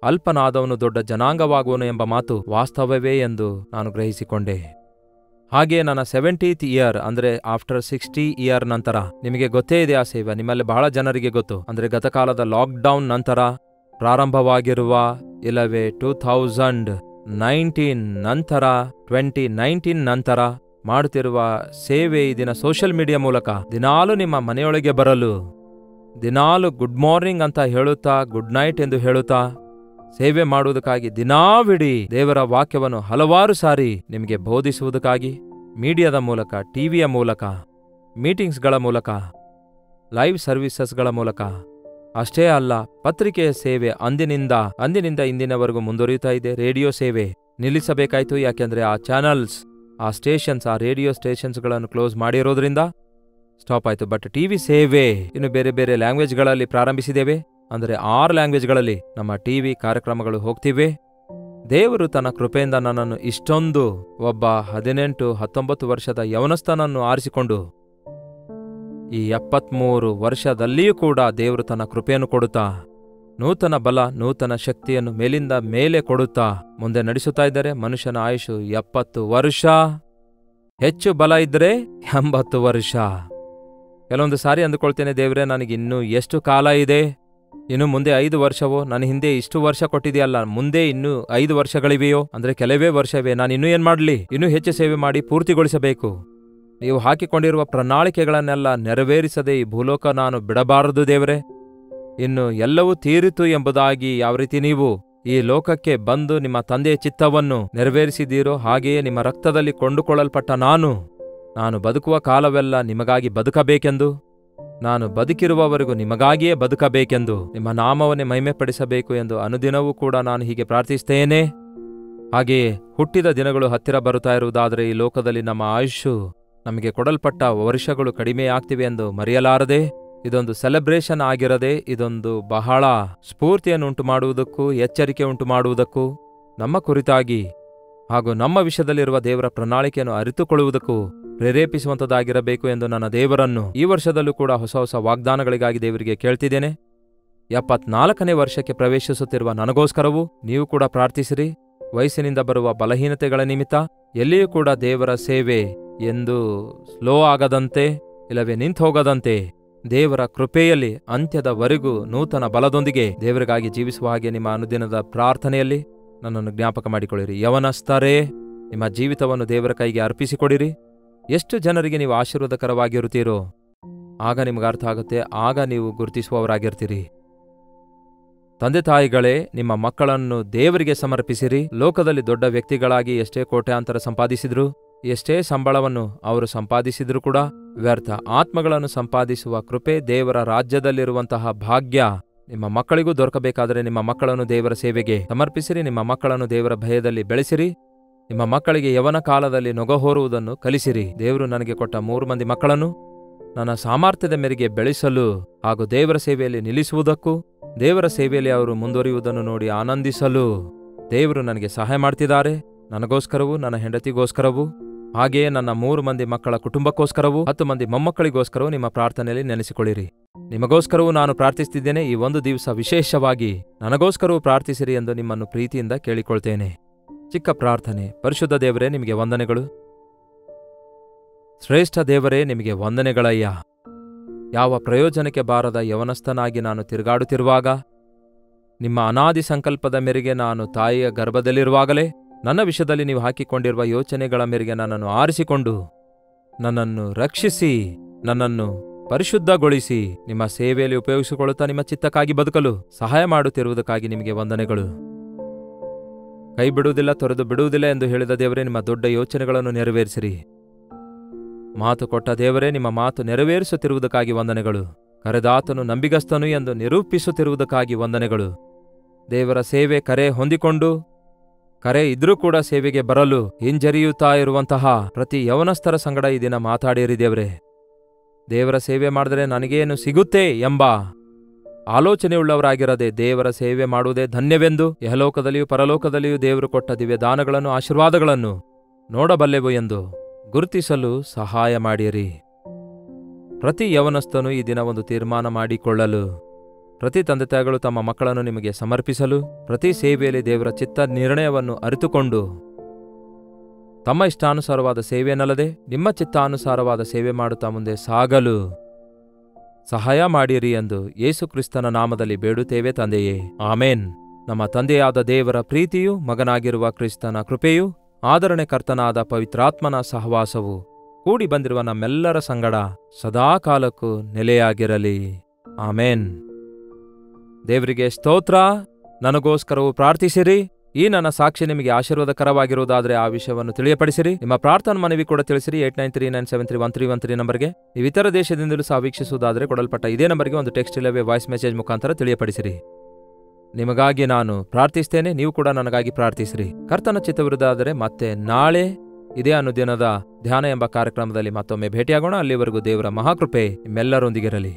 ಅಲ್ಪನಾದವನು ದೊಡ್ಡ ಜನಾಂಗವಾಗುವನು ಎಂಬ ಮಾತು ವಾಸ್ತವವೇ ಎಂದು ನಾನು ಗ್ರಹಿಸಿಕೊಂಡೆ. ಹಾಗೆ ನನ್ನ 70th ಇಯರ್, ಅಂದರೆ ಆಫ್ಟರ್ 60 ಇಯರ್ ನಂತರ, ನಿಮಗೆ ಗೊತ್ತೇ ಇದೆ ಆ ಸೇವೆ, ನಿಮ್ಮಲ್ಲಿ ಬಹಳ ಜನರಿಗೆ ಗೊತ್ತು. ಅಂದರೆ ಗತಕಾಲದ ಲಾಕ್ಡೌನ್ ನಂತರ ಪ್ರಾರಂಭವಾಗಿರುವ, ಇಲ್ಲವೇ 2019 ನಂತರ, 2019 ನಂತರ ಮಾಡುತ್ತಿರುವ ಸೇವೆ ಈ ದಿನ ಸೋಷಿಯಲ್ ಮೀಡಿಯಾ ಮೂಲಕ ದಿನಾಲು ನಿಮ್ಮ ಮನೆಯೊಳಗೆ ಬರಲು, ದಿನಾಲು ಗುಡ್ ಮಾರ್ನಿಂಗ್ ಅಂತ ಹೇಳುತ್ತಾ, ಗುಡ್ ನೈಟ್ ಎಂದು ಹೇಳುತ್ತಾ ಸೇವೆ ಮಾಡುವುದಕ್ಕಾಗಿ, ದಿನಾವಿಡೀ ದೇವರ ವಾಕ್ಯವನ್ನು ಹಲವಾರು ಸಾರಿ ನಿಮಗೆ ಬೋಧಿಸುವುದಕ್ಕಾಗಿ ಮೀಡಿಯಾದ ಮೂಲಕ, ಟಿವಿಯ ಮೂಲಕ, ಮೀಟಿಂಗ್ಸ್ಗಳ ಮೂಲಕ, ಲೈವ್ ಸರ್ವಿಸಸ್ಗಳ ಮೂಲಕ, ಅಷ್ಟೇ ಅಲ್ಲ ಪತ್ರಿಕೆಯ ಸೇವೆ ಅಂದಿನಿಂದ ಇಂದಿನವರೆಗೂ ಮುಂದುವರಿಯುತ್ತಾ ಇದೆ. ರೇಡಿಯೋ ಸೇವೆ ನಿಲ್ಲಿಸಬೇಕಾಯಿತು, ಯಾಕೆಂದರೆ ಆ ಚಾನಲ್ಸ್, ಆ ಸ್ಟೇಷನ್ಸ್, ಆ ರೇಡಿಯೋ ಸ್ಟೇಷನ್ಸ್ಗಳನ್ನು ಕ್ಲೋಸ್ ಮಾಡಿರೋದ್ರಿಂದ ಸ್ಟಾಪ್ ಆಯಿತು. ಬಟ್ ಟಿವಿ ಸೇವೆ ಇನ್ನು ಬೇರೆ ಬೇರೆ ಲ್ಯಾಂಗ್ವೇಜ್ಗಳಲ್ಲಿ ಪ್ರಾರಂಭಿಸಿದ್ದೇವೆ. ಅಂದರೆ 6 ಲ್ಯಾಂಗ್ವೇಜ್ಗಳಲ್ಲಿ ನಮ್ಮ ಟಿವಿ ಕಾರ್ಯಕ್ರಮಗಳು ಹೋಗ್ತಿವೆ. ದೇವರು ತನ್ನ ಕೃಪೆಯಿಂದ ನನ್ನನ್ನು ಇಷ್ಟೊಂದು ಒಬ್ಬ 18-19 ವರ್ಷದ ಯವನಸ್ಥನನ್ನು ಆರಿಸಿಕೊಂಡು ಈ 73 ವರ್ಷದಲ್ಲಿಯೂ ಕೂಡ ದೇವರು ತನ್ನ ಕೃಪೆಯನ್ನು ಕೊಡುತ್ತಾ ನೂತನ ಬಲ ನೂತನ ಶಕ್ತಿಯನ್ನು ಮೇಲಿಂದ ಮೇಲೆ ಕೊಡುತ್ತಾ ಮುಂದೆ ನಡೆಸುತ್ತಾ ಇದ್ದಾರೆ. ಮನುಷ್ಯನ ಆಯುಷು 70 ವರ್ಷ, ಹೆಚ್ಚು ಬಲ ಇದ್ದರೆ 80 ವರ್ಷ. ಕೆಲವೊಂದು ಸಾರಿ ಅಂದುಕೊಳ್ತೇನೆ, ದೇವರೇ ನನಗೆ ಇನ್ನೂ ಎಷ್ಟು ಕಾಲ ಇದೆ, ಇನ್ನು ಮುಂದೆ 5 ವರ್ಷವೋ, ನನ್ನ ಹಿಂದೆ ಇಷ್ಟು ವರ್ಷ ಕೊಟ್ಟಿದೆಯಲ್ಲ, ಮುಂದೆ ಇನ್ನೂ 5 ವರ್ಷಗಳಿವೆಯೋ, ಅಂದ್ರೆ ಕೆಲವೇ ವರ್ಷವೇ, ನಾನು ಇನ್ನೂ ಏನ್ ಮಾಡಲಿ, ಇನ್ನೂ ಹೆಚ್ಚು ಸೇವೆ ಮಾಡಿ ಪೂರ್ತಿಗೊಳಿಸಬೇಕು. ನೀವು ಹಾಕಿಕೊಂಡಿರುವ ಪ್ರಣಾಳಿಕೆಗಳನ್ನೆಲ್ಲ ನೆರವೇರಿಸದೆ ಈ ಭೂಲೋಕ ನಾನು ಬಿಡಬಾರದು ದೇವರೇ. ಇನ್ನು ಎಲ್ಲವೂ ತೀರಿತು ಎಂಬುದಾಗಿ ಯಾವ ರೀತಿ ನೀವು ಈ ಲೋಕಕ್ಕೆ ಬಂದು ನಿಮ್ಮ ತಂದೆಯ ಚಿತ್ತವನ್ನು ನೆರವೇರಿಸಿದ್ದೀರೋ, ಹಾಗೆಯೇ ನಿಮ್ಮ ರಕ್ತದಲ್ಲಿ ಕೊಂಡುಕೊಳ್ಳಲ್ಪಟ್ಟ ನಾನು ಬದುಕುವ ಕಾಲವೆಲ್ಲ ನಿಮಗಾಗಿ ಬದುಕಬೇಕೆಂದು, ನಾನು ಬದುಕಿರುವವರೆಗೂ ನಿಮಗಾಗಿಯೇ ಬದುಕಬೇಕೆಂದು, ನಿಮ್ಮ ನಾಮವನ್ನೇ ಮಹಿಮೆಪಡಿಸಬೇಕು ಎಂದು ಅನುದಿನವೂ ಕೂಡ ನಾನು ಹೀಗೆ ಪ್ರಾರ್ಥಿಸ್ತೇನೆ. ಹಾಗೆಯೇ ಹುಟ್ಟಿದ ದಿನಗಳು ಹತ್ತಿರ ಬರುತ್ತಾ ಇರುವುದಾದರೆ ಈ ಲೋಕದಲ್ಲಿ ನಮ್ಮ ಆಯುಷು, ನಮಗೆ ಕೊಡಲ್ಪಟ್ಟ ವರ್ಷಗಳು ಕಡಿಮೆಯಾಗ್ತಿವೆ ಎಂದು ಮರೆಯಲಾರದೆ, ಇದೊಂದು ಸೆಲೆಬ್ರೇಷನ್ ಆಗಿರದೆ, ಇದೊಂದು ಬಹಳ ಸ್ಫೂರ್ತಿಯನ್ನು ಉಂಟು ಮಾಡುವುದಕ್ಕೂ ಎಚ್ಚರಿಕೆ ಉಂಟು ಮಾಡುವುದಕ್ಕೂ, ನಮ್ಮ ಕುರಿತಾಗಿ ಹಾಗೂ ನಮ್ಮ ವಿಷಯದಲ್ಲಿರುವ ದೇವರ ಪ್ರಣಾಳಿಕೆಯನ್ನು ಅರಿತುಕೊಳ್ಳುವುದಕ್ಕೂ ಪ್ರೇರೇಪಿಸುವಂಥದ್ದಾಗಿರಬೇಕು ಎಂದು ನನ್ನ ದೇವರನ್ನು ಈ ವರ್ಷದಲ್ಲೂ ಕೂಡ ಹೊಸ ಹೊಸ ವಾಗ್ದಾನಗಳಿಗಾಗಿ ದೇವರಿಗೆ ಕೇಳ್ತಿದ್ದೇನೆ. 74ನೇ ವರ್ಷಕ್ಕೆ ಪ್ರವೇಶಿಸುತ್ತಿರುವ ನನಗೋಸ್ಕರವೂ ನೀವು ಕೂಡ ಪ್ರಾರ್ಥಿಸಿರಿ. ವಯಸ್ಸಿನಿಂದ ಬರುವ ಬಲಹೀನತೆಗಳ ನಿಮಿತ್ತ ಎಲ್ಲಿಯೂ ಕೂಡ ದೇವರ ಸೇವೆ ಎಂದು ಸ್ಲೋ ಆಗದಂತೆ, ಇಲ್ಲವೇ ನಿಂತು ಹೋಗದಂತೆ, ದೇವರ ಕೃಪೆಯಲ್ಲಿ ಅಂತ್ಯದವರೆಗೂ ನೂತನ ಬಲದೊಂದಿಗೆ ದೇವರಿಗಾಗಿ ಜೀವಿಸುವ ಹಾಗೆ ನಿಮ್ಮ ಅನುದಿನದ ಪ್ರಾರ್ಥನೆಯಲ್ಲಿ ನನ್ನನ್ನು ಜ್ಞಾಪಕ ಮಾಡಿಕೊಳ್ಳಿರಿ. ಯವನಸ್ಥರೇ, ನಿಮ್ಮ ಜೀವಿತವನ್ನು ದೇವರ ಕೈಗೆ ಅರ್ಪಿಸಿಕೊಡಿರಿ. ಎಷ್ಟು ಜನರಿಗೆ ನೀವು ಆಶೀರ್ವಾದಕರವಾಗಿರುತ್ತೀರೋ ಆಗ ನಿಮಗೆ ಅರ್ಥ ಆಗುತ್ತೆ, ಆಗ ನೀವು ಗುರುತಿಸುವವರಾಗಿರ್ತೀರಿ. ತಂದೆ ತಾಯಿಗಳೇ, ನಿಮ್ಮ ಮಕ್ಕಳನ್ನು ದೇವರಿಗೆ ಸಮರ್ಪಿಸಿರಿ. ಲೋಕದಲ್ಲಿ ದೊಡ್ಡ ವ್ಯಕ್ತಿಗಳಾಗಿ ಎಷ್ಟೇ ಕೋಟ್ಯಾಂತರ ಸಂಪಾದಿಸಿದ್ರು, ಎಷ್ಟೇ ಸಂಬಳವನ್ನು ಅವರು ಸಂಪಾದಿಸಿದ್ರೂ ಕೂಡ ವ್ಯರ್ಥ. ಆತ್ಮಗಳನ್ನು ಸಂಪಾದಿಸುವ ಕೃಪೆ, ದೇವರ ರಾಜ್ಯದಲ್ಲಿರುವಂತಹ ಭಾಗ್ಯ ನಿಮ್ಮ ಮಕ್ಕಳಿಗೂ ದೊರಕಬೇಕಾದರೆ ನಿಮ್ಮ ಮಕ್ಕಳನ್ನು ದೇವರ ಸೇವೆಗೆ ಸಮರ್ಪಿಸಿರಿ. ನಿಮ್ಮ ಮಕ್ಕಳನ್ನು ದೇವರ ಭಯದಲ್ಲಿ ಬೆಳೆಸಿರಿ. ನಿಮ್ಮ ಮಕ್ಕಳಿಗೆ ಯವನ ಕಾಲದಲ್ಲಿ ನೊಗಹೋರುವುದನ್ನು ಕಲಿಸಿರಿ. ದೇವರು ನನಗೆ ಕೊಟ್ಟ 3 ಮಂದಿ ಮಕ್ಕಳನ್ನು ನನ್ನ ಸಾಮರ್ಥ್ಯದ ಮೇರೆಗೆ ಬೆಳೆಸಲು ಹಾಗೂ ದೇವರ ಸೇವೆಯಲ್ಲಿ ನಿಲ್ಲಿಸುವುದಕ್ಕೂ, ದೇವರ ಸೇವೆಯಲ್ಲಿ ಅವರು ಮುಂದುವರಿಯುವುದನ್ನು ನೋಡಿ ಆನಂದಿಸಲು ದೇವರು ನನಗೆ ಸಹಾಯ ಮಾಡ್ತಿದ್ದಾರೆ. ನನಗೋಸ್ಕರವೂ, ನನ್ನ ಹೆಂಡತಿಗೋಸ್ಕರವೂ, ಹಾಗೆಯೇ ನನ್ನ 3 ಮಂದಿ ಮಕ್ಕಳ ಕುಟುಂಬಕ್ಕೋಸ್ಕರವೂ, 10 ಮಂದಿ ಮೊಮ್ಮಕ್ಕಳಿಗೋಸ್ಕರವೂ ನಿಮ್ಮ ಪ್ರಾರ್ಥನೆಯಲ್ಲಿ ನೆನೆಸಿಕೊಳ್ಳಿರಿ. ನಿಮಗೋಸ್ಕರವೂ ನಾನು ಪ್ರಾರ್ಥಿಸ್ತಿದ್ದೇನೆ. ಈ ಒಂದು ದಿವಸ ವಿಶೇಷವಾಗಿ ನನಗೋಸ್ಕರವೂ ಪ್ರಾರ್ಥಿಸಿರಿ ಎಂದು ನಿಮ್ಮನ್ನು ಪ್ರೀತಿಯಿಂದ ಕೇಳಿಕೊಳ್ತೇನೆ. ಚಿಕ್ಕ ಪ್ರಾರ್ಥನೆ. ಪರಿಶುದ್ಧ ದೇವರೇ, ನಿಮಗೆ ವಂದನೆಗಳು. ಶ್ರೇಷ್ಠ ದೇವರೇ, ನಿಮಗೆ ವಂದನೆಗಳಯ್ಯ. ಯಾವ ಪ್ರಯೋಜನಕ್ಕೆ ಬಾರದ ಯವನಸ್ಥನಾಗಿ ನಾನು ತಿರುಗಾಡುತ್ತಿರುವಾಗ, ನಿಮ್ಮ ಅನಾದಿ ಸಂಕಲ್ಪದ ಮೇರೆಗೆ ನಾನು ತಾಯಿಯ ಗರ್ಭದಲ್ಲಿರುವಾಗಲೇ ನನ್ನ ವಿಷಯದಲ್ಲಿ ನೀವು ಹಾಕಿಕೊಂಡಿರುವ ಯೋಚನೆಗಳ ಮೇರೆಗೆ ನನ್ನನ್ನು ಆರಿಸಿಕೊಂಡು, ನನ್ನನ್ನು ರಕ್ಷಿಸಿ, ನನ್ನನ್ನು ಪರಿಶುದ್ಧಗೊಳಿಸಿ, ನಿಮ್ಮ ಸೇವೆಯಲ್ಲಿ ಉಪಯೋಗಿಸಿಕೊಳ್ಳುತ್ತಾ ನಿಮ್ಮ ಚಿತ್ತಕ್ಕಾಗಿ ಬದುಕಲು ಸಹಾಯ ಮಾಡುತ್ತಿರುವುದಕ್ಕಾಗಿ ನಿಮಗೆ ವಂದನೆಗಳು. ಕೈ ಬಿಡುವುದಿಲ್ಲ, ತೊರೆದು ಬಿಡುವುದಿಲ್ಲ ಎಂದು ಹೇಳಿದ ದೇವರೇ, ನಿಮ್ಮ ದೊಡ್ಡ ಯೋಚನೆಗಳನ್ನು ನೆರವೇರಿಸಿರಿ. ಮಾತು ಕೊಟ್ಟ ದೇವರೇ, ನಿಮ್ಮ ಮಾತು ನೆರವೇರಿಸುತ್ತಿರುವುದಕ್ಕಾಗಿ ವಂದನೆಗಳು. ಕರೆದಾತನು ನಂಬಿಗಸ್ತನು ಎಂದು ನಿರೂಪಿಸುತ್ತಿರುವುದಕ್ಕಾಗಿ ವಂದನೆಗಳು. ದೇವರ ಸೇವೆ ಕರೆ ಹೊಂದಿಕೊಂಡು, ಕರೆ ಇದ್ರೂ ಕೂಡ ಸೇವೆಗೆ ಬರಲು ಹಿಂಜರಿಯುತ್ತಾ ಇರುವಂತಹ ಪ್ರತಿ ಯವನಸ್ಥರ ಸಂಗಡ ಈ ದಿನ ಮಾತಾಡಿರಿ ದೇವರೇ. ದೇವರ ಸೇವೆ ಮಾಡಿದರೆ ನನಗೇನು ಸಿಗುತ್ತೆ ಎಂಬ ಆಲೋಚನೆಯುಳ್ಳವರಾಗಿರದೆ, ದೇವರ ಸೇವೆ ಮಾಡುವುದೇ ಧನ್ಯವೆಂದು, ಯಹಲೋಕದಲ್ಲಿಯೂ ಪರಲೋಕದಲ್ಲಿಯೂ ದೇವರು ಕೊಟ್ಟ ದಿವ್ಯ ದಾನಗಳನ್ನು, ಆಶೀರ್ವಾದಗಳನ್ನು ನೋಡಬಲ್ಲೆವು ಎಂದು ಗುರುತಿಸಲು ಸಹಾಯ ಮಾಡಿರಿ. ಪ್ರತಿ ಯವನಸ್ಥನು ಈ ದಿನ ಒಂದು ತೀರ್ಮಾನ ಮಾಡಿಕೊಳ್ಳಲು, ಪ್ರತಿ ತಂದೆ ತಾಯಿಗಳು ತಮ್ಮ ಮಕ್ಕಳನ್ನು ನಿಮಗೆ ಸಮರ್ಪಿಸಲು, ಪ್ರತಿ ಸೇವೆಯಲ್ಲಿ ದೇವರ ಚಿತ್ತ ನಿರ್ಣಯವನ್ನು ಅರಿತುಕೊಂಡು ತಮ್ಮ ಇಷ್ಟಾನುಸಾರವಾದ ಸೇವೆಯನ್ನಲ್ಲದೆ ನಿಮ್ಮ ಚಿತ್ತಾನುಸಾರವಾದ ಸೇವೆ ಮಾಡುತ್ತಾ ಮುಂದೆ ಸಾಗಲು ಸಹಾಯ ಮಾಡಿರಿ ಎಂದು ಯೇಸು ಕ್ರಿಸ್ತನ ನಾಮದಲ್ಲಿ ಬೇಡುತ್ತೇವೆ ತಂದೆಯೇ, ಆಮೇನ್. ನಮ್ಮ ತಂದೆಯಾದ ದೇವರ ಪ್ರೀತಿಯೂ, ಮಗನಾಗಿರುವ ಕ್ರಿಸ್ತನ ಕೃಪೆಯೂ, ಆದರಣೆಕರ್ತನಾದ ಪವಿತ್ರಾತ್ಮನ ಸಹವಾಸವು ಕೂಡಿ ಬಂದಿರುವ ನಮ್ಮೆಲ್ಲರ ಸಂಗಡ ಸದಾಕಾಲಕ್ಕೂ ನೆಲೆಯಾಗಿರಲಿ. ಆಮೇನ್. ದೇವರಿಗೆ ಸ್ತೋತ್ರ. ನನಗೋಸ್ಕರವೂ ಪ್ರಾರ್ಥಿಸಿರಿ. ಈ ನನ್ನ ಸಾಕ್ಷಿ ನಿಮಗೆ ಆಶೀರ್ವಾದಕರವಾಗಿರುವುದಾದರೆ ಆ ವಿಷಯವನ್ನು ತಿಳಿಯಪಡಿಸಿರಿ. ನಿಮ್ಮ ಪ್ರಾರ್ಥನಾ ಮನವಿ ಕೂಡ ತಿಳಿಸಿರಿ. 8939731313 ನಂಬರ್ಗೆ. ನೀವು ಇತರ ದೇಶದಿಂದಲೂ ಸಹ ವೀಕ್ಷಿಸುವುದಾದರೆ ಕೊಡಲ್ಪಟ್ಟ ಇದೇ ನಂಬರ್ಗೆ ಒಂದು ಟೆಕ್ಸ್ಟ್ ಇಲ್ಲವೇ ವಾಯ್ಸ್ ಮೆಸೇಜ್ ಮುಖಾಂತರ ತಿಳಿಯಪಡಿಸಿರಿ. ನಿಮಗಾಗಿ ನಾನು ಪ್ರಾರ್ಥಿಸ್ತೇನೆ, ನೀವು ಕೂಡ ನನಗಾಗಿ ಪ್ರಾರ್ಥಿಸಿರಿ. ಕರ್ತನ ಚಿತ್ತವಿರುವುದಾದರೆ ಮತ್ತೆ ನಾಳೆ ಇದೇ ಅನುದಿನದ ಧ್ಯಾನ ಎಂಬ ಕಾರ್ಯಕ್ರಮದಲ್ಲಿ ಮತ್ತೊಮ್ಮೆ ಭೇಟಿಯಾಗೋಣ. ಅಲ್ಲಿವರೆಗೂ ದೇವರ ಮಹಾಕೃಪೆ ನಿಮ್ಮೆಲ್ಲರೊಂದಿಗಿರಲಿ.